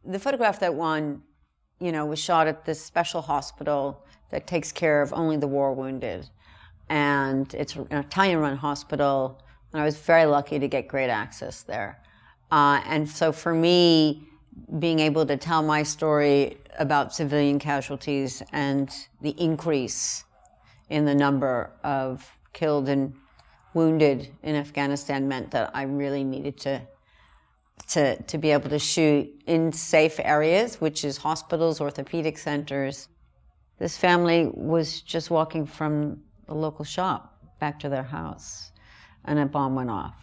The photograph that won, was shot at this special hospital that takes care of only the war wounded. And it's an Italian-run hospital, and I was very lucky to get great access there. And so for me, being able to tell my story about civilian casualties and the increase in the number of killed and wounded in Afghanistan meant that I really needed to be able to shoot in safe areas, which is hospitals, orthopedic centers. This family was just walking from the local shop back to their house, and a bomb went off.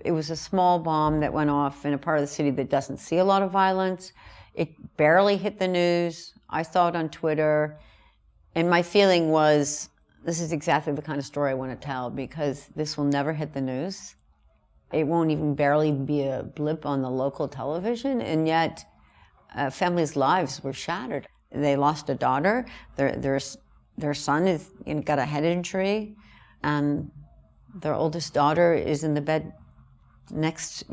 It was a small bomb that went off in a part of the city that doesn't see a lot of violence. It barely hit the news. I saw it on Twitter, and my feeling was, this is exactly the kind of story I want to tell, because this will never hit the news. It won't even barely be a blip on the local television, and yet families' lives were shattered. They lost a daughter. Their son is got a head injury, and their oldest daughter is in the bed next,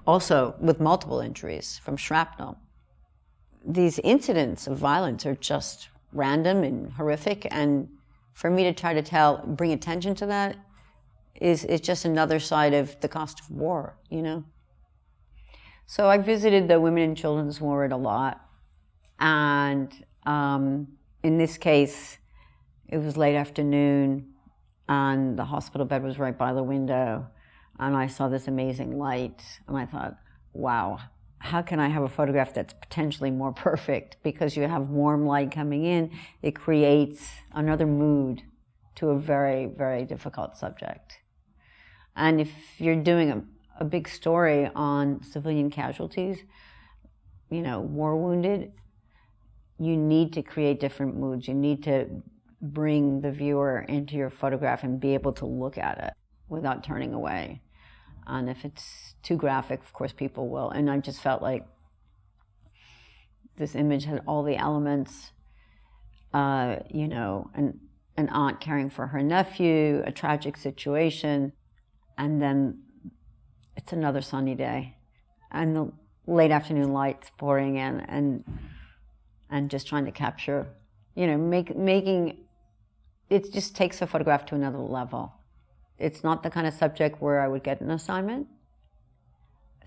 also with multiple injuries from shrapnel. These incidents of violence are just random and horrific, and for me to try to bring attention to that is just another side of the cost of war, So I visited the Women and Children's Ward a lot, and in this case, it was late afternoon, and the hospital bed was right by the window, and I saw this amazing light, and I thought, wow, how can I have a photograph that's potentially more perfect? Because you have warm light coming in, it creates another mood to a very, very difficult subject. And if you're doing a big story on civilian casualties, war wounded, you need to create different moods. You need to bring the viewer into your photograph and be able to look at it without turning away. And if it's too graphic, of course, people will. And I just felt like this image had all the elements, an aunt caring for her nephew, a tragic situation, and then it's another sunny day, and the late afternoon lights pouring in, and just trying to capture, making, it just takes a photograph to another level. It's not the kind of subject where I would get an assignment.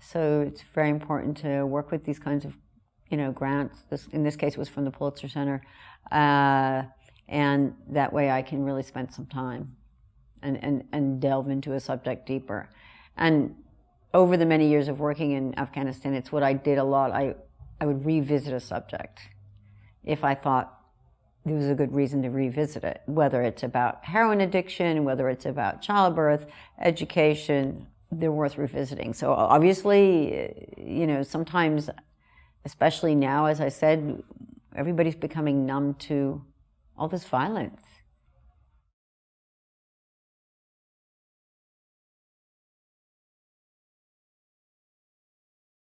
So it's very important to work with these kinds of, grants. In this case, it was from the Pulitzer Center. And that way I can really spend some time and delve into a subject deeper. And over the many years of working in Afghanistan, it's what I did a lot. I would revisit a subject if I thought there was a good reason to revisit it, whether it's about heroin addiction, whether it's about childbirth, education, they're worth revisiting. So obviously, sometimes, especially now, as I said, everybody's becoming numb to all this violence.